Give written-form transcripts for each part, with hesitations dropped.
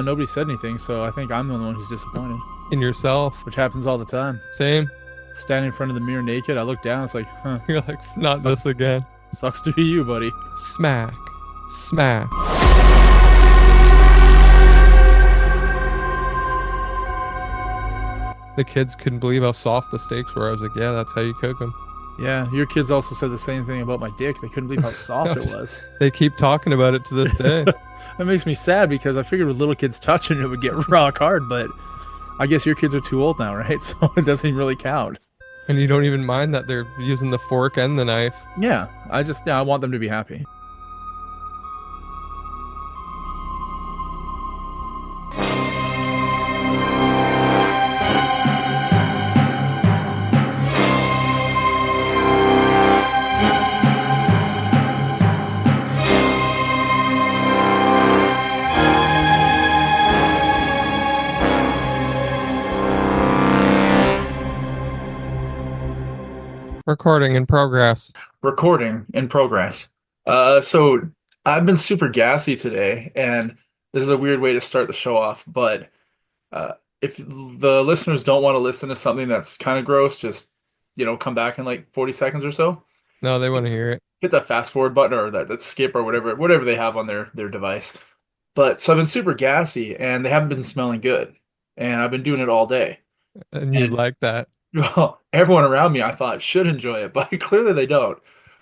nobody said anything, so I think I'm the one who's disappointed, In yourself. which happens all the time. Same. Standing in front of the mirror naked, I look down, it's like, huh, You're like, not this again. sucks to be you, buddy. Smack. Smack. The kids couldn't believe how soft the steaks were. I was like, yeah, that's how you cook them. Yeah, your kids also said the same thing about my dick. They couldn't believe how soft it was. They keep talking about it to this day. That makes me sad because I figured with little kids touching it would get rock hard, but I guess your kids are too old now, right? So it doesn't even really count. And you don't even mind that they're using the fork and the knife. Yeah, I want them to be happy. Recording in progress. Recording in progress. So I've been super gassy today, and this is a weird way to start the show off, but uh, if the listeners don't want to listen to something that's kind of gross, just come back in like 40 seconds or so. No, they want to hear it. Hit that fast forward button or that skip or whatever they have on their device. But so I've been super gassy, and they haven't been smelling good, and I've been doing it all day. And you And like that. well, everyone around me I thought should enjoy it, but clearly they don't.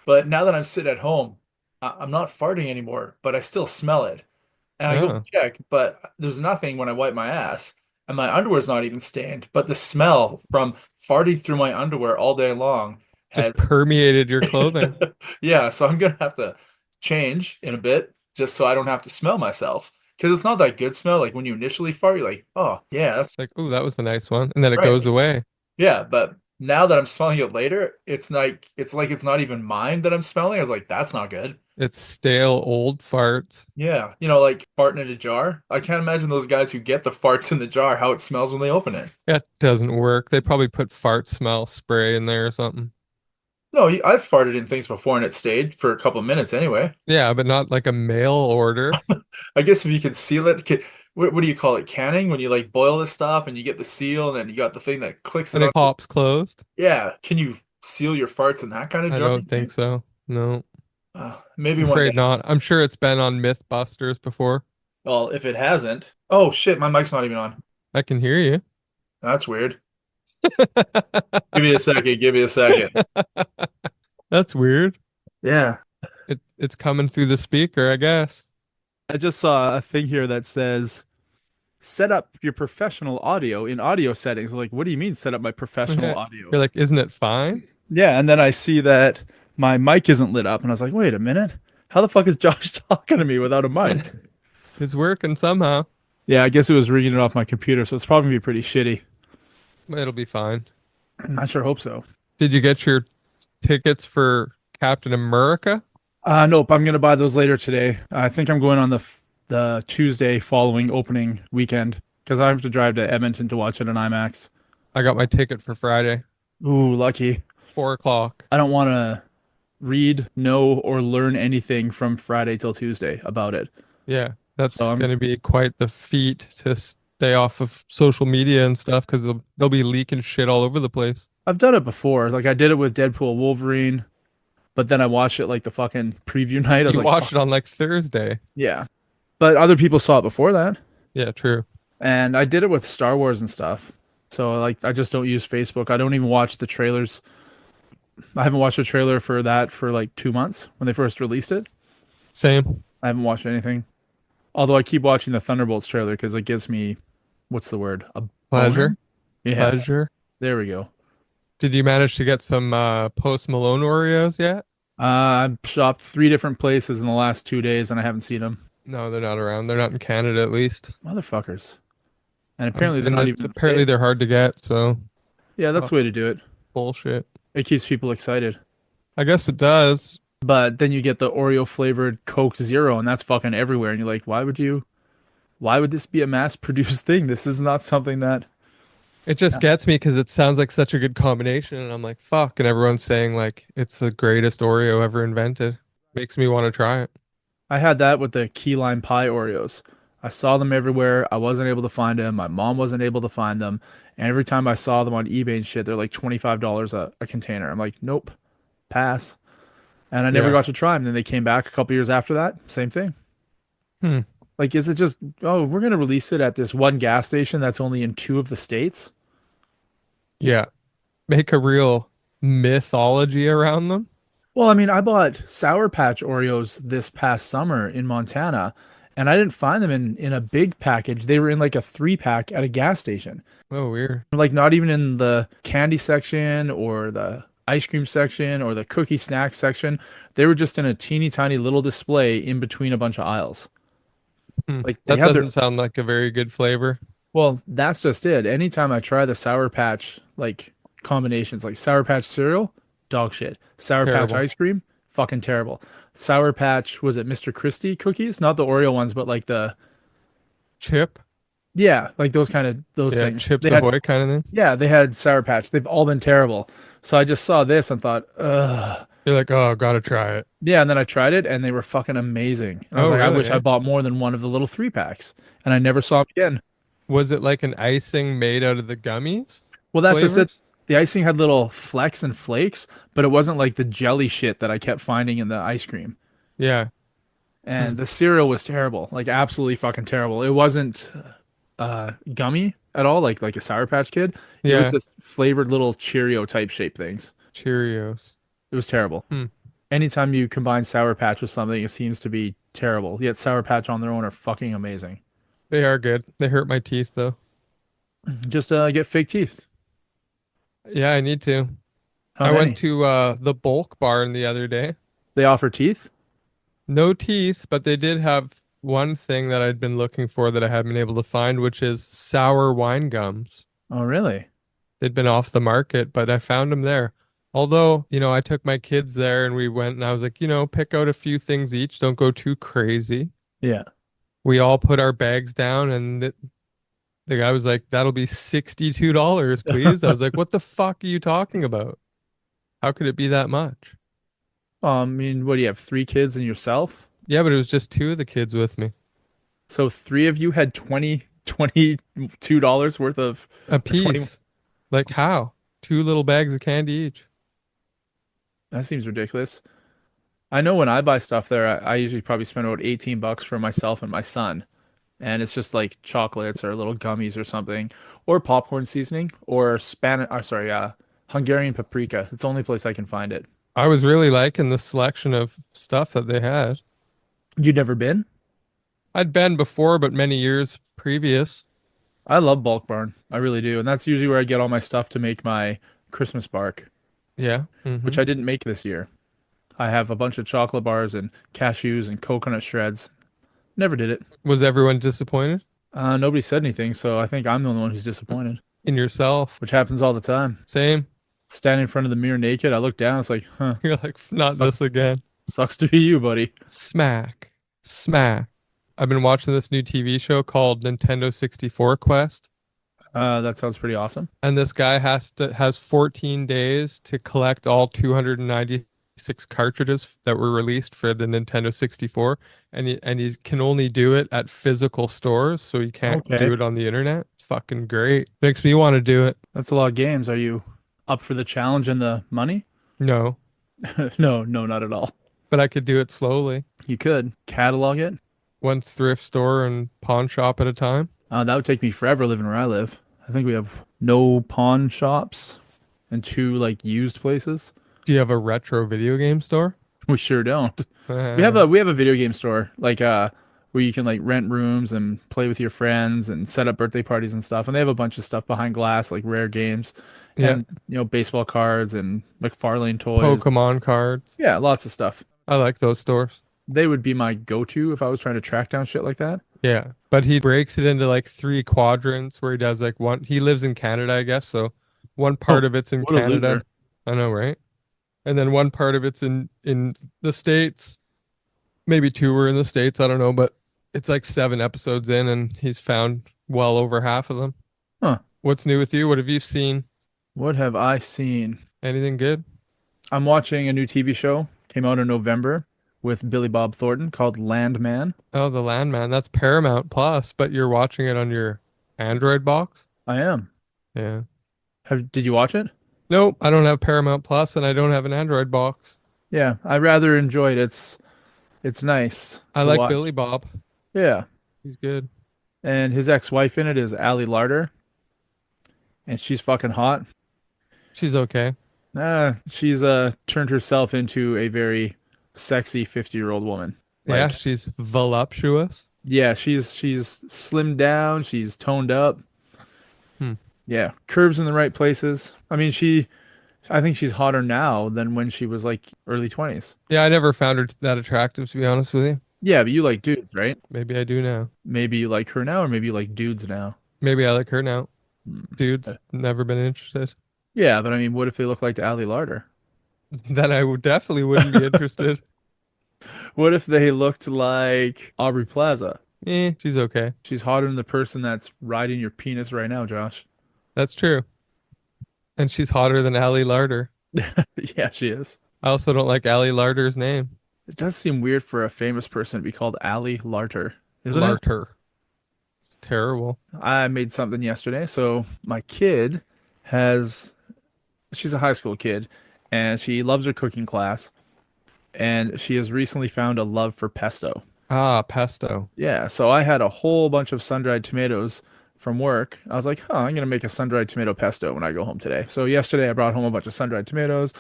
But now that I'm sitting at home, I'm not farting anymore, but I still smell it. And I go Oh, check, but there's nothing when I wipe my ass, and my underwear's not even stained. But the smell from farting through my underwear all day long has, just permeated your clothing. yeah. So I'm gonna have to change in a bit just so I don't have to smell myself because it's not that good smell. Like when you initially fart, you're like, oh yeah, that's Like, oh, that was a nice one. And then it right. goes away. Yeah, but now that I'm smelling it later, it's like it's not even mine that I'm smelling. I was like, that's not good. It's stale old farts. Yeah, like farting in a jar. I can't imagine those guys who get the farts in the jar, how it smells when they open it. That doesn't work. They probably put fart smell spray in there or something. No, I've farted in things before and it stayed for a couple minutes anyway. Yeah, but not like a mail order. I guess if you can seal it, what do you call it? Canning? When you like boil this stuff and you get the seal and then you got the thing that clicks it And on. it pops closed. Yeah, can you seal your farts in that kind of I jar? don't think so. No, Maybe I'm one afraid day. not. I'm sure it's been on Mythbusters before. Well, if it hasn't. Oh shit, my mic's not even on. I can hear you. That's weird. Give me a second. Give me a second. That's weird. Yeah. It's coming through the speaker, I guess. I just saw a thing here that says set up your professional audio in audio settings. Like, what do you mean set up my professional You're audio? like, isn't it fine? Yeah, and then I see that my mic isn't lit up, and I was like, wait a minute. How the fuck is Josh talking to me without a mic? It's working somehow. Yeah, I guess it was ringing it off my computer, so it's probably gonna be pretty shitty. It'll be fine. I sure hope so. Did you get your tickets for Captain America? Nope, I'm gonna buy those later today. I think I'm going on the Tuesday following opening weekend because I have to drive to Edmonton to watch it in IMAX. I got my ticket for Friday, Ooh, lucky. 4 o'clock. I don't want to read, know, or learn anything from Friday till Tuesday about it. Yeah, So that's gonna be quite the feat to stay off of social media and stuff because they'll be leaking shit all over the place. I've done it before. Like I did it with Deadpool Wolverine, but then I watched it like the fucking preview night. I was You like, watched fuck. it on like Thursday. Yeah. But other people saw it before that. Yeah, true. And I did it with Star Wars and stuff. So like I just don't use Facebook. I don't even watch the trailers. I haven't watched a trailer for that for like 2 months when they first released it. Same. I haven't watched anything. Although I keep watching the Thunderbolts trailer because it gives me, what's the word? A boner? Pleasure. Yeah, Pleasure. there we go. Did you manage to get some post Malone Oreos yet? I've shopped 3 different places in the last 2 days and I haven't seen them. No, they're not around. They're not in Canada at least. Motherfuckers. And apparently they're And not even in the apparently States. they're hard to get, so Yeah, that's oh, the way to do it. bullshit. It keeps people excited. I guess it does. But then you get the Oreo flavored Coke Zero and that's fucking everywhere. And you're like, why would this be a mass produced thing? This is not something that, It just yeah. gets me because it sounds like such a good combination, and I'm like, fuck. And everyone's saying like it's the greatest Oreo ever invented. Makes me want to try it. I had that with the key lime pie Oreos. I saw them everywhere. I wasn't able to find them. My mom wasn't able to find them. And every time I saw them on eBay and shit, they're like $25 a container. I'm like, nope, pass. And I never Yeah. got to try them. Then they came back a couple years after that. Same thing. Hmm. Like, is it just, oh, we're going to release it at this one gas station that's only in two of the states? Yeah. Make a real mythology around them. Well, I mean, I bought Sour Patch Oreos this past summer in Montana, and I didn't find them in a big package. They were in like a three pack at a gas station. Oh, weird. Like not even in the candy section or the ice cream section or the cookie snack section. They were just in a teeny tiny little display in between a bunch of aisles. Hmm. Like they That had their, doesn't sound like a very good flavor. well, that's just it. Anytime I try the Sour Patch like combinations, like Sour Patch cereal, dog shit. Sour Patch Terrible. ice cream, fucking terrible. Sour Patch, was it Mr. Christie cookies? Not the Oreo ones, but like the, Chip. yeah, like those kind of those Yeah. things. Chips They had, Ahoy kind of thing. yeah, they had Sour Patch. They've all been terrible. So I just saw this and thought, ugh. You're like, oh, gotta try it. Yeah, and then I tried it and they were fucking amazing. And I was Oh, like, I really? wish I Eh? bought more than one of the little three packs. And I never saw them again. Was it like an icing made out of the gummies Well, that's just it. flavors? The icing had little flecks and flakes, but it wasn't like the jelly shit that I kept finding in the ice cream. Yeah. Hmm. And the cereal was terrible, like absolutely fucking terrible. It wasn't gummy at all, like a Sour Patch Kid. It was Yeah. just flavored little Cheerio type shape things. Cheerios. It was terrible. Hmm. Anytime you combine Sour Patch with something, it seems to be terrible. Yet Sour Patch on their own are fucking amazing. They are good. They hurt my teeth though. Just get fake teeth. Yeah, I need to. How I went many? to the bulk barn the other day. They offer teeth? No teeth, but they did have one thing that I'd been looking for that I hadn't been able to find, which is sour wine gums. Oh, really? They'd been off the market, but I found them there. Although, I took my kids there and we went and I was like, pick out a few things each. Don't go too crazy. Yeah. We all put our bags down and the guy was like, that'll be $62, please. I was like, what the fuck are you talking about? How could it be that much? I mean, what do you have? Three kids and yourself? Yeah, but it was just two of the kids with me. So three of you had $22 worth of, A or 20. piece. Like how? Two little bags of candy each. That seems ridiculous. I know when I buy stuff there, I usually probably spend about 18 bucks for myself and my son. And it's just like chocolates or little gummies or something, or popcorn seasoning, or Hungarian paprika. It's the only place I can find it. I was really liking the selection of stuff that they had. You'd never been? I'd been before, but many years previous. I love Bulk Barn. I really do. And that's usually where I get all my stuff to make my Christmas bark, Yeah. which I didn't make this year. I have a bunch of chocolate bars and cashews and coconut shreds. Never did it. Was everyone disappointed Nobody said anything, so I think I'm the only one who's disappointed, in yourself? which happens all the time. Same. Standing in front of the mirror naked, I look down, it's like, huh, You're like, not sucks, this again. sucks to be you, buddy. Smack. Smack. I've been watching this new TV show called Nintendo 64 Quest, That sounds pretty awesome. and this guy has 14 days to collect all 296 cartridges that were released for the Nintendo 64, and he can only do it at physical stores, so he can't Okay. do it on the internet. It's fucking great. Makes me want to do it. That's a lot of games. Are you up for the challenge and the money? No, No, no, not at all. but I could do it slowly, You could catalog it. one thrift store and pawn shop at a time. That would take me forever living where I live. I think we have no pawn shops and two like used places. Do you have a retro video game store? We sure don't. We have a video game store where you can like rent rooms and play with your friends and set up birthday parties and stuff. And they have a bunch of stuff behind glass like rare games Yeah, and baseball cards and McFarlane toys. Pokemon cards. Yeah, lots of stuff. I like those stores. They would be my go-to if I was trying to track down shit like that. Yeah, but he breaks it into like three quadrants where he does like one. He lives in Canada, I guess, so one Oh, part of it's in what a Canada. loser. I know, right? And then one part of it's in the States. Maybe two were in the States, I don't know, but it's like 7 episodes in and he's found well over half of them. Huh. What's new with you? What have you seen? What have I seen? Anything good? I'm watching a new TV show. Came out in November with Billy Bob Thornton called Landman. Oh, the Landman. That's Paramount Plus, but you're watching it on your Android box? I am. Yeah. Did you watch it? Nope, I don't have Paramount Plus and I don't have an Android box. Yeah, I rather enjoyed it. It's nice I to like Billy watch. Bob. Yeah. He's good. And his ex-wife in it is Ali Larter, and she's fucking hot. She's okay. She's turned herself into a very sexy 50-year-old woman. Yeah, Like, she's voluptuous. yeah, she's slimmed down, she's toned up. Hmm. Yeah, curves in the right places. I think she's hotter now than when she was like early 20s. Yeah, I never found her that attractive, to be honest with you. Yeah, but you like dudes, right? Maybe I do now. Maybe you like her now, or maybe you like dudes now. Maybe I like her now. Hmm. Dude's never been interested. Yeah, but I mean, what if they look like Ali Larter? Then I would definitely wouldn't be interested. What if they looked like Aubrey Plaza? She's okay. She's hotter than the person that's riding your penis right now, Josh. That's true. And she's hotter than Ali Larter. Yeah, she is. I also don't like Ali Larter's name. It does seem weird for a famous person to be called Ali Larter, isn't it? Larter. It's terrible. I made something yesterday. So my kid has, she's a high school kid, and she loves her cooking class, and she has recently found a love for pesto. Ah, pesto. Yeah, so I had a whole bunch of sun-dried tomatoes from work. I was like, huh, I'm gonna make a sun-dried tomato pesto when I go home today. So yesterday I brought home a bunch of sun-dried tomatoes,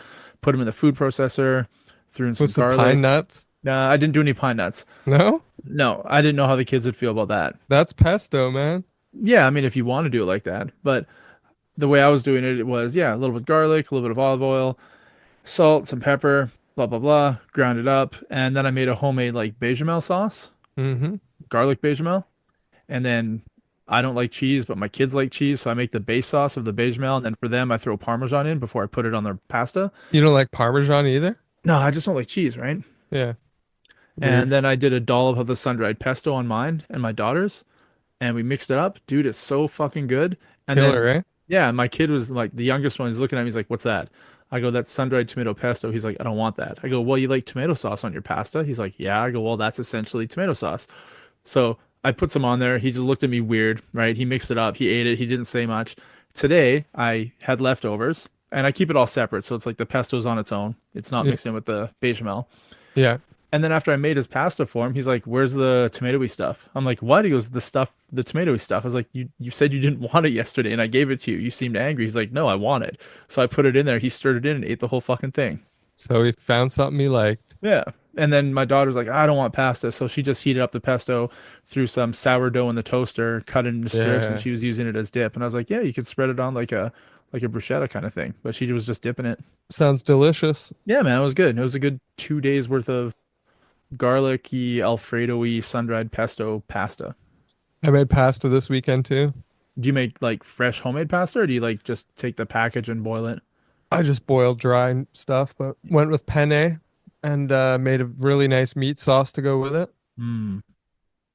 put them in the food processor, threw in some With some pine garlic. nuts? Nah, I didn't do any pine nuts. No? No, I didn't know how the kids would feel about that. That's pesto, man. Yeah, I mean, if you want to do it like that, but the way I was doing it, it was, yeah, a little bit of garlic, a little bit of olive oil, salt, some pepper, blah, blah, blah, ground it up. And then I made a homemade like bechamel sauce, Mm-hmm. garlic bechamel. And then I don't like cheese, but my kids like cheese. So I make the base sauce of the bechamel. And then for them, I throw Parmesan in before I put it on their pasta. You don't like Parmesan either? No, I just don't like cheese, right? Yeah. And Weird. then I did a dollop of the sun-dried pesto on mine and my daughter's. And we mixed it up. Dude, it's so fucking good. And then, Killer, eh? yeah, my kid was like, the youngest one, he's looking at me, he's like, what's that? I go, that's sun-dried tomato pesto. He's like, I don't want that. I go, well, you like tomato sauce on your pasta? He's like, yeah. I go, well, that's essentially tomato sauce. So I put some on there. He just looked at me weird, right? He mixed it up. He ate it. He didn't say much. Today, I had leftovers and I keep it all separate. So it's like the pesto's on its own. It's not Yeah. mixed in with the bechamel. Yeah. And then after I made his pasta for him, he's like, "Where's the tomatoey stuff?" I'm like, "What?" He goes, "The stuff, the tomatoey stuff." I was like, "You said you didn't want it yesterday, and I gave it to you. You seemed angry." He's like, "No, I want it." So I put it in there. He stirred it in and ate the whole fucking thing. So he found something he liked. Yeah. And then my daughter's like, "I don't want pasta," so she just heated up the pesto, threw some sourdough in the toaster, cut it into strips, and Yeah. she was using it as dip. And I was like, "Yeah, you could spread it on like a bruschetta kind of thing." But she was just dipping it. Sounds delicious. Yeah, man, it was good. It was a good 2 days worth of garlicky, Alfredo-y, sun-dried pesto pasta. I made pasta this weekend too. Do you make like fresh homemade pasta or do you like just take the package and boil it? I just boiled dry stuff, but went with penne and made a really nice meat sauce to go with it. Hmm.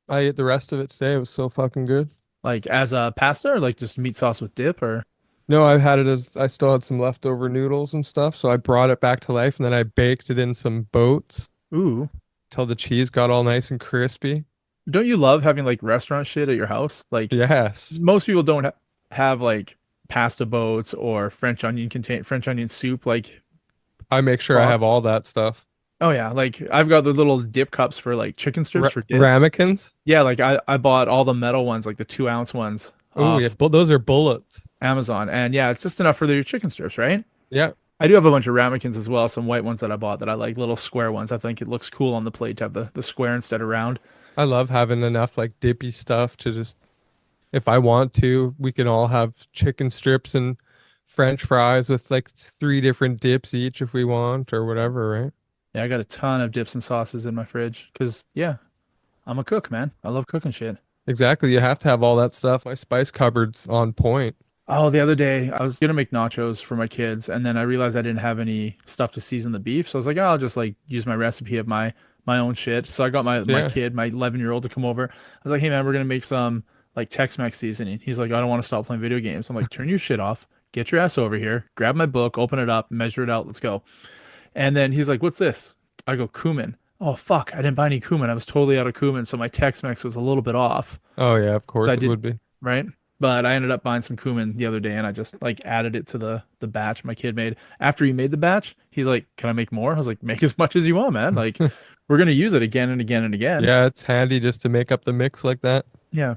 I ate the rest of it today. It was so fucking good. Like as a pasta or like just meat sauce with dip or? No, I've had it as I still had some leftover noodles and stuff, so I brought it back to life and then I baked it in some boats Ooh. till the cheese got all nice and crispy. Don't you love having like restaurant shit at your house? Like Yes. most people don't have like pasta boats or French onion soup like I make sure I have box. all that stuff. Oh yeah, like I've got the little dip cups for like chicken strips for dip. Ramekins? Yeah, like I bought all the metal ones, like the 2 ounce ones Oh, yeah, off those are bullets. Amazon. And yeah, it's just enough for your chicken strips, right? Yeah. I do have a bunch of ramekins as well, some white ones that I bought that I like, little square ones. I think it looks cool on the plate to have the square instead of round. I love having enough like dippy stuff to just, if I want to, we can all have chicken strips and French fries with like three different dips each if we want or whatever, right? Yeah, I got a ton of dips and sauces in my fridge because, yeah, I'm a cook, man. I love cooking shit. Exactly. You have to have all that stuff. My spice cupboard's on point. Oh, the other day I was gonna make nachos for my kids, and then I realized I didn't have any stuff to season the beef. So I was like, oh, I'll just like use my recipe of my own shit. So I got my Yeah. kid, my 11-year-old, to come over. I was like, hey man, we're gonna make some like Tex-Mex seasoning. He's like, I don't want to stop playing video games. I'm like, turn your shit off, get your ass over here, grab my book, open it up, measure it out, let's go. And then he's like, what's this? I go, cumin. Oh fuck, I didn't buy any cumin. I was totally out of cumin, so my Tex-Mex was a little bit off. Oh yeah, of I course it did, would be. right? But I ended up buying some cumin the other day and I just like added it to the batch my kid made. After he made the batch, he's like, "Can I make more?" I was like, "Make as much as you want, man. Like we're gonna use it again and again and again." Yeah, it's handy just to make up the mix like that. Yeah.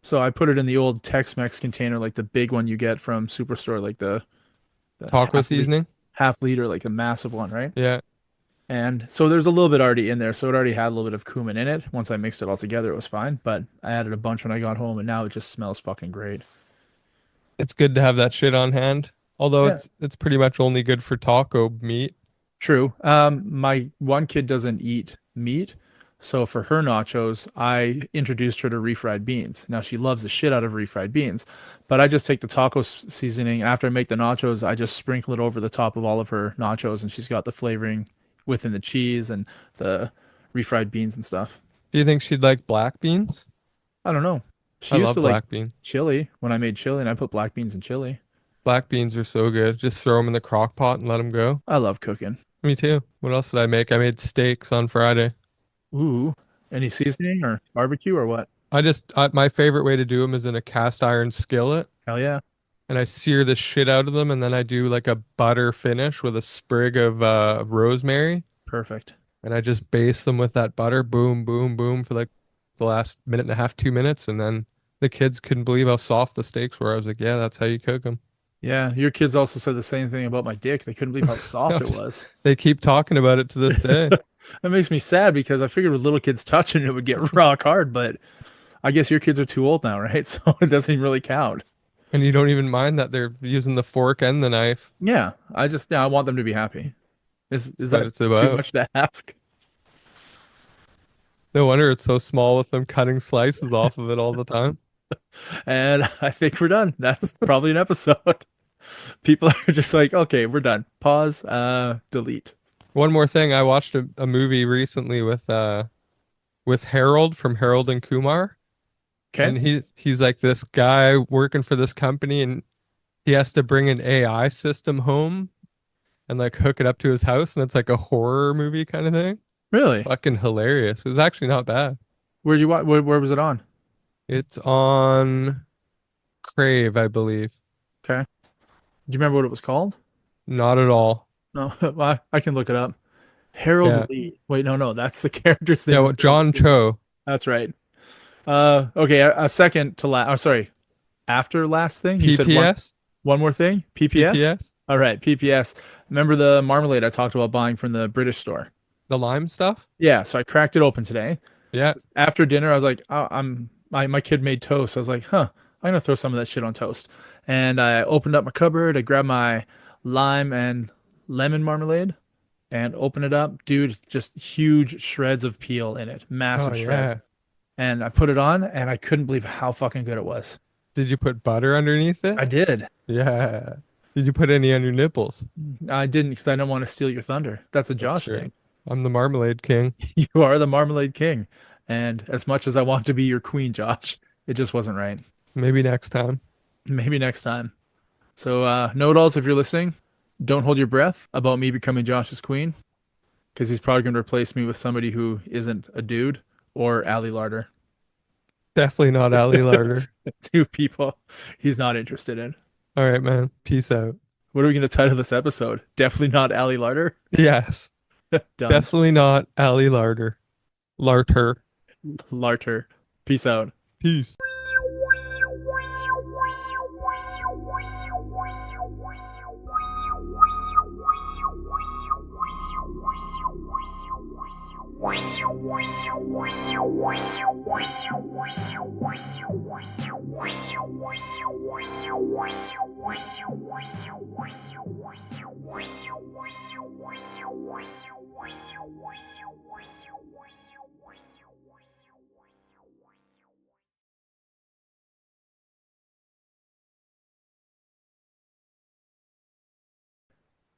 So I put it in the old Tex-Mex container, like the big one you get from Superstore, like the Taco seasoning. half liter, like the massive one, right? Yeah, And so there's a little bit already in there, so it already had a little bit of cumin in it. Once I mixed it all together, it was fine. But I added a bunch when I got home, and now it just smells fucking great. it's good to have that shit on hand. Although Yeah. it's pretty much only good for taco meat. True. My one kid doesn't eat meat, so for her nachos, I introduced her to refried beans. Now she loves the shit out of refried beans, but I just take the taco seasoning and after I make the nachos, I just sprinkle it over the top of all of her nachos, and she's got the flavoring within the cheese and the refried beans and stuff. Do you think she'd like black beans? I don't know. She I used love to like black beans. chili when I made chili, and I put black beans in chili. Black beans are so good. Just throw them in the crock pot and let them go. I love cooking. Me too. What else did I make? I made steaks on Friday. Ooh, any seasoning or barbecue or what? My favorite way to do them is in a cast iron skillet, Hell yeah. and I sear the shit out of them, and then I do like a butter finish with a sprig of rosemary, Perfect. and I just baste them with that butter, boom, boom, boom, for like the last minute and a half, 2 minutes, and then the kids couldn't believe how soft the steaks were. I was like, yeah, that's how you cook them. Yeah, your kids also said the same thing about my dick. They couldn't believe how soft it was. They keep talking about it to this day, That makes me sad because I figured with little kids touching it would get rock hard, but I guess your kids are too old now, right? So it doesn't even really count. and you don't even mind that they're using the fork and the knife. Yeah, I want them to be happy. Is That's what that it's too about. much to ask? No wonder it's so small with them cutting slices off of it all the time. And I think we're done. That's probably an episode. People are just like, okay, we're done. Pause, delete. One more thing, I watched a movie recently with Harold from Harold and Kumar, Okay, and he's like this guy working for this company, and he has to bring an AI system home and like hook it up to his house, and it's like a horror movie kind of thing. really? Fucking hilarious. It was actually not bad. Where was it on? It's on Crave, I believe. Okay. Do you remember what it was called? Not at all. No, well, I can look it up. Harold Yeah. Lee. Wait, no, no, that's the character's Yeah, name in what Harold John and Kumar. Cho, That's right. Okay, a second to last. Oh, sorry. After last thing, you said PPS, one more thing. PPS. PPS, All right, PPS. Remember the marmalade I talked about buying from the British store? the lime stuff. Yeah, so I cracked it open today. Yeah. After dinner, I was like, oh, my kid made toast. I was like, huh, I'm gonna throw some of that shit on toast. And I opened up my cupboard. I grabbed my lime and lemon marmalade and open it up. Dude, just huge shreds of peel in it, Oh massive shreds. yeah. And I put it on, and I couldn't believe how fucking good it was. Did you put butter underneath it? I did. Yeah. Did you put any on your nipples? I didn't because I don't want to steal your thunder. That's a That's Josh true. thing. I'm the marmalade king. You are the Marmalade King. And as much as I want to be your queen, Josh, it just wasn't right. Maybe next time. Maybe next time. So, know-it-alls, if you're listening, don't hold your breath about me becoming Josh's queen because he's probably going to replace me with somebody who isn't a dude or Ali Larter. Definitely not Ali Larter. Two people he's not interested in. All right, man. Peace out. What are we going to title this episode? Definitely not Ali Larter. Yes. Done. Definitely not Ali Larter. Larter. Larter. Peace out. Peace.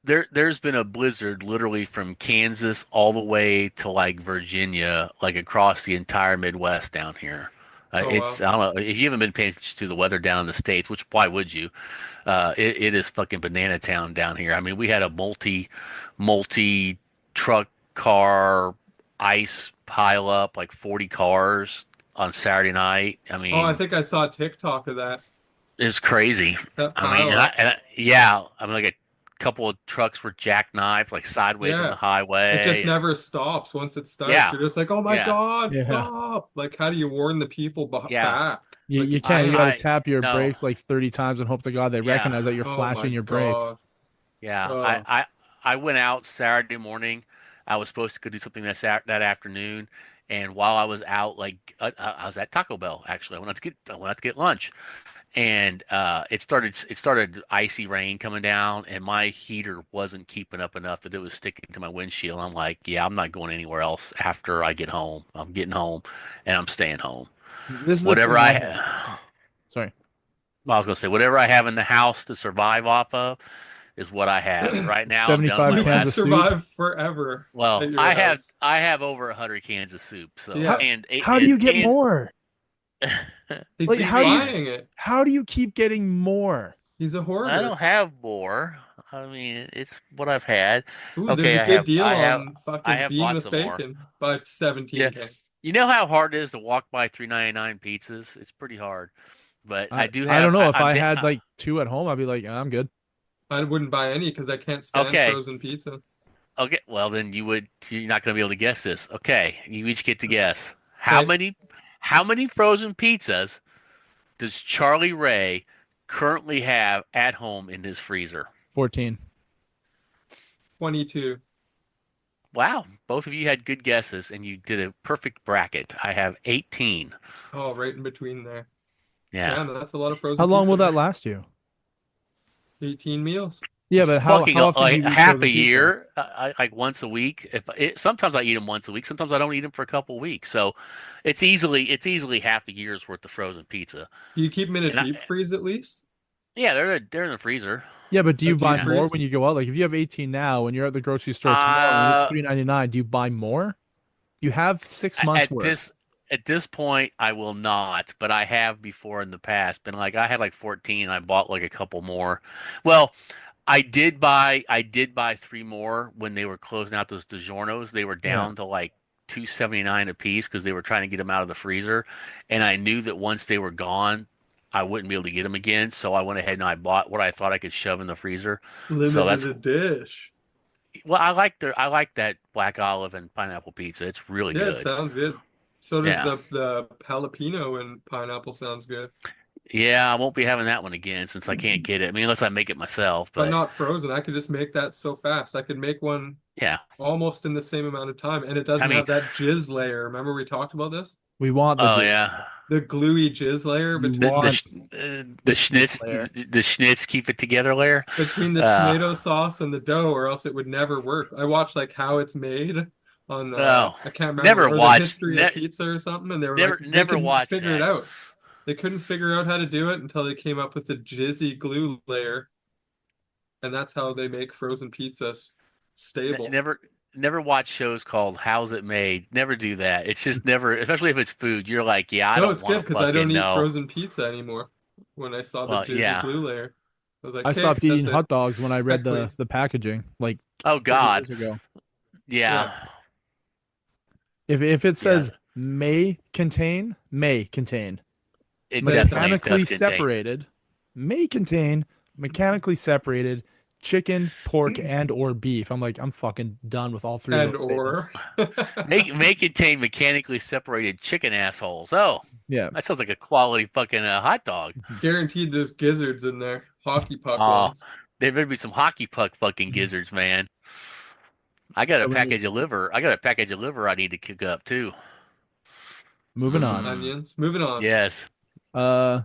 There's been a blizzard literally from Kansas all the way to like Virginia, like across the entire Midwest down here. Oh It's wow. I don't know if you haven't been paying attention to the weather down in the States, which why would you? It is fucking banana town down here. I mean, we had a multi truck car ice pile up like 40 cars on Saturday night. I Oh, I mean, think I saw a TikTok of that. it's crazy. That I mean, pile up. yeah, I mean, like a couple of trucks were jackknifed like sideways on Yeah. the It just highway, and never stops once it starts. yeah, You're just like, oh my yeah, God, Yeah. stop. Like, how do you warn the people yeah. back? You Like, you you can't. You can't. got to I tap your no, brakes like 30 times and hope to God they yeah, recognize that you're Oh my flashing your brakes. God. yeah. Oh, I went out Saturday morning. I was supposed to go do something that afternoon, and while I was out, like I was at Taco Bell actually. I went out to get lunch, and it started icy rain coming down, and my heater wasn't keeping up enough that it was sticking to my windshield. I'm like, yeah, I'm not going anywhere else after I get home. I'm getting home, and I'm staying home. This is the Whatever thing I have. Sorry. I was gonna say, whatever I have in the house to survive off of is what I have. And right now, I'm down to 75 my you could cans of last. soup. survive forever Well, at your house. I have over 100 cans of soup. So How Yeah. how do you get and more? He Like keeps how do you buying it. how do you keep getting more? He's a I don't hoarder. have more. I mean, it's what I've had. Ooh, there's Okay, a good deal on I fucking have bean lots with of more. bacon. Buy Yeah. 17 cans. You know how hard it is to walk by 3.99 pizzas? It's pretty hard. But I do I don't have know if I'm I da had like two at home, I'd be like, I'm good. I wouldn't buy any because I can't stand okay. frozen pizza. Okay, well then you're not going to be able to guess this. Okay, you each get to guess. Okay, How many frozen pizzas does Charlie Ray currently have at home in his freezer? 14. 22. Wow, both of you had good guesses and you did a perfect bracket. I have 18. Oh, right in between there. Yeah. Damn, that's a lot of How frozen long pizza will that there. last you? 18 meals. Yeah, but Fucking how often do like you eat half a frozen pizza? year, like once a week. Sometimes I eat them once a week. Sometimes I don't eat them for a couple of weeks. So it's easily half a year's worth of frozen pizza. Do you keep them in a And deep freeze at least? yeah, they're in the freezer. Yeah, but do A you buy deep Yeah. more freeze? when you go out? Like if you have 18 now and you're at the grocery store tomorrow and it's Uh, 3.99, do you buy more? You have 6 months at worth. this point, I will not, but I have before in the past. Been like I had like 14, I bought like a couple more. Well, I did buy three more when they were closing out those DiGiorno's. They were Yeah. down to like 2.79 a piece because they were trying to get them out of the freezer, and I knew that once they were gone, I wouldn't be able to get them again. So I went ahead and I bought what I thought I could shove in the freezer. So Limited that's a dish. well, I like that black olive and pineapple pizza. It's really Yeah, it good. sounds good. So does Yeah. the jalapeno and pineapple sounds good. Yeah, I won't be having that one again since I can't get it. I mean, unless I make it myself, But but not frozen. I could just make that so fast. I could make one yeah. almost in the same amount of time, and it I doesn't mean, have that jizz layer. Remember we talked about this? We want the oh jizz. yeah. The gluey jizz layer You The between the want sch- the cheese layer. the schnitz keep it together layer. the Uh tomato sauce and the dough, or else it would never work. I watched like how it's made on oh, I can't remember, never or the watched history of pizza or something, and they were like they never couldn't watched figure it that. out. They couldn't figure out how to do it until they came up with the jizzy glue layer, and that's how they make frozen pizzas stable. Never watch shows called How's It Made. Never do that. It's just never, especially if it's food. You're like, yeah, I No, don't it's good want to because I don't fucking eat know. frozen pizza anymore. When I saw the Well, jizzy yeah. glue layer, I was like, I okay, stopped that's eating it. hot dogs when I read Heck, the please. the packaging like Oh 4 God. years ago. Yeah, Yeah. If it Yeah. says may contain It definitely mechanically does contain. separated, may contain mechanically separated chicken, pork, and or beef. I'm like, I'm fucking done with all three of and those statements. or. May contain mechanically separated chicken assholes. Oh, Yeah. that sounds like a quality fucking hot dog. Guaranteed there's gizzards in there. Hockey puck Oh, ones. there better be some hockey puck fucking gizzards, man. I got a So many. package of liver. I got a package of liver I need to cook up too. Moving With on. some Mm, onions. Moving on. yes. Uh,